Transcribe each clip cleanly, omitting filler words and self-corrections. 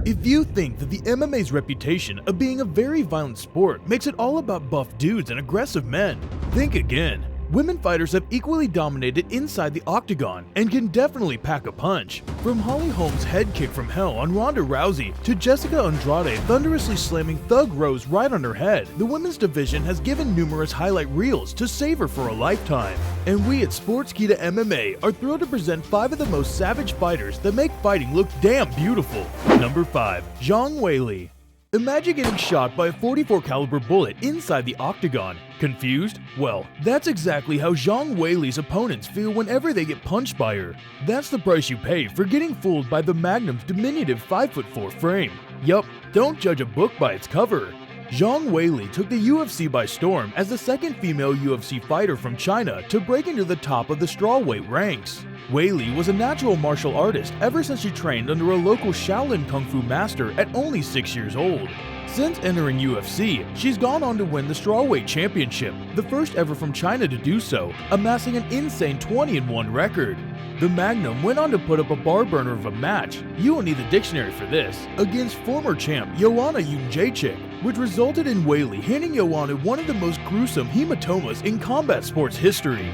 If you think that the MMA's reputation of being a very violent sport makes it all about buff dudes and aggressive men, think again. Women fighters have equally dominated inside the octagon and can definitely pack a punch. From Holly Holm's head kick from hell on Ronda Rousey to Jessica Andrade thunderously slamming Thug Rose right on her head, the women's division has given numerous highlight reels to savor for a lifetime. And we at SportsKeeda MMA are thrilled to present 5 of the most savage fighters that make fighting look damn beautiful. Number 5. Zhang Weili. Imagine getting shot by a .44 caliber bullet inside the octagon. Confused? Well, that's exactly how Zhang Weili's opponents feel whenever they get punched by her. That's the price you pay for getting fooled by the Magnum's diminutive 5'4" frame. Yup, don't judge a book by its cover. Zhang Weili took the UFC by storm as the second female UFC fighter from China to break into the top of the strawweight ranks. Weili was a natural martial artist ever since she trained under a local Shaolin Kung Fu master at only 6 years old. Since entering UFC, she's gone on to win the strawweight championship, the first ever from China to do so, amassing an insane 20-1 record. The Magnum went on to put up a bar burner of a match, you will need the dictionary for this, against former champ Joanna Jędrzejczyk, which resulted in Weili handing Joanna one of the most gruesome hematomas in combat sports history.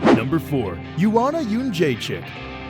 Number 4. Joanna Jędrzejczyk.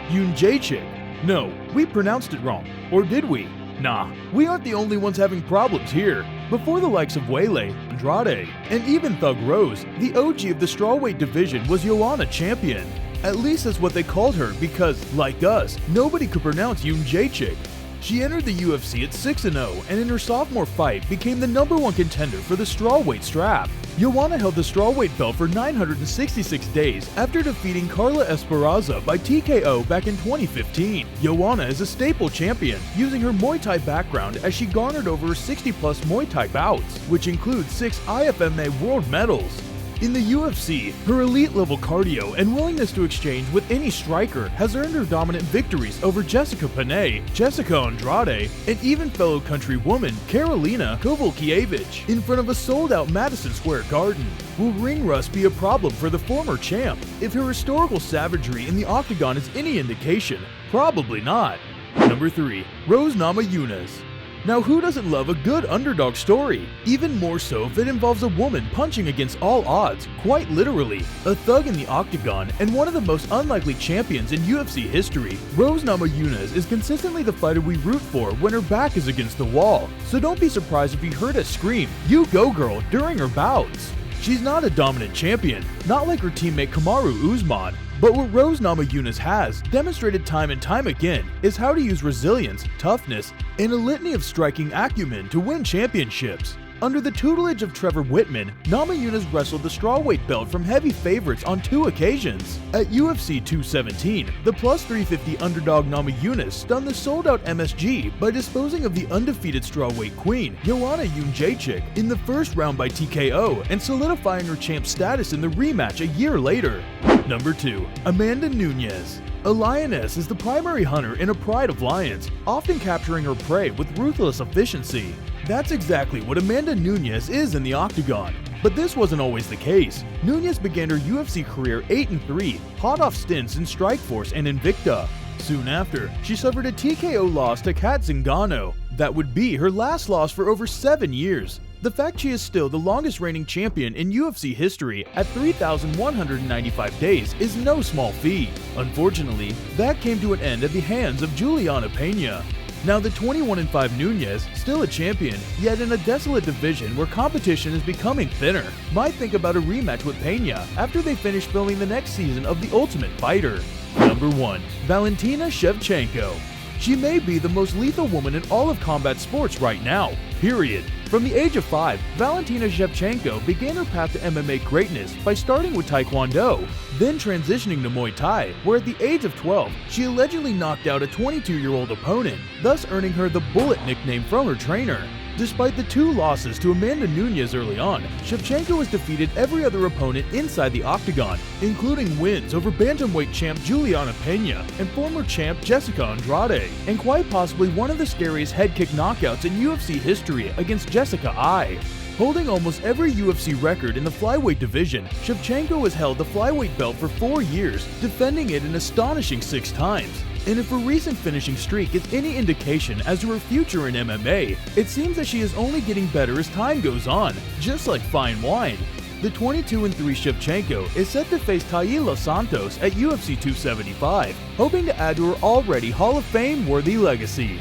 Jędrzejczyk? No, we pronounced it wrong. Or did we? Nah, we aren't the only ones having problems here. Before the likes of Weili, Andrade, and even Thug Rose, the OG of the strawweight division was Joanna champion. At least that's what they called her because, like us, nobody could pronounce Jędrzejczyk. She entered the UFC at 6-0 and in her sophomore fight became the #1 contender for the strawweight strap. Joanna held the strawweight belt for 966 days after defeating Carla Esparza by TKO back in 2015. Joanna is a staple champion, using her Muay Thai background as she garnered over 60-plus Muay Thai bouts, which include 6 IFMA world medals. In the UFC, her elite-level cardio and willingness to exchange with any striker has earned her dominant victories over Jessica Panay, Jessica Andrade, and even fellow countrywoman Karolina Kowalkiewicz in front of a sold-out Madison Square Garden. Will ring rust be a problem for the former champ? If her historical savagery in the octagon is any indication, probably not. Number 3. Rose Namajunas. Now, who doesn't love a good underdog story? Even more so if it involves a woman punching against all odds, quite literally. A thug in the octagon and one of the most unlikely champions in UFC history, Rose Namajunas is consistently the fighter we root for when her back is against the wall. So don't be surprised if you heard us scream, "You go girl," during her bouts. She's not a dominant champion, not like her teammate Kamaru Usman. But what Rose Namajunas has demonstrated time and time again is how to use resilience, toughness, and a litany of striking acumen to win championships. Under the tutelage of Trevor Whitman, Namajunas wrestled the strawweight belt from heavy favorites on 2 occasions. At UFC 217, the plus 350 underdog Namajunas stunned the sold-out MSG by disposing of the undefeated strawweight queen, Joanna Jędrzejczyk, in the first round by TKO and solidifying her champ status in the rematch a year later. Number 2. Amanda Nunes. A lioness is the primary hunter in a pride of lions, often capturing her prey with ruthless efficiency. That's exactly what Amanda Nunes is in the octagon. But this wasn't always the case. Nunes began her UFC career 8-3, hot off stints in Strikeforce and Invicta. Soon after, she suffered a TKO loss to Kat Zingano. That would be her last loss for over 7 years. The fact she is still the longest reigning champion in UFC history at 3,195 days is no small feat. Unfortunately, that came to an end at the hands of Juliana Peña. Now the 21-5 Nunes, still a champion, yet in a desolate division where competition is becoming thinner, might think about a rematch with Peña after they finish filming the next season of The Ultimate Fighter. Number 1. Valentina Shevchenko. She may be the most lethal woman in all of combat sports right now, period. From the age of 5, Valentina Shevchenko began her path to MMA greatness by starting with Taekwondo, then transitioning to Muay Thai, where at the age of 12, she allegedly knocked out a 22-year-old opponent, thus earning her the Bullet nickname from her trainer. Despite the 2 losses to Amanda Nunes early on, Shevchenko has defeated every other opponent inside the octagon, including wins over bantamweight champ Juliana Peña and former champ Jessica Andrade, and quite possibly one of the scariest head kick knockouts in UFC history against Jessica Ai. Holding almost every UFC record in the flyweight division, Shevchenko has held the flyweight belt for 4 years, defending it an astonishing 6 times. And if her recent finishing streak is any indication as to her future in MMA, it seems that she is only getting better as time goes on, just like fine wine. The 22-3 Shevchenko is set to face Taila Santos at UFC 275, hoping to add to her already Hall of Fame-worthy legacy.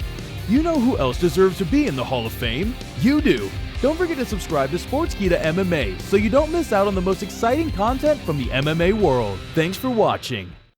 You know who else deserves to be in the Hall of Fame? You do! Don't forget to subscribe to SportsKeeda MMA so you don't miss out on the most exciting content from the MMA world. Thanks for watching.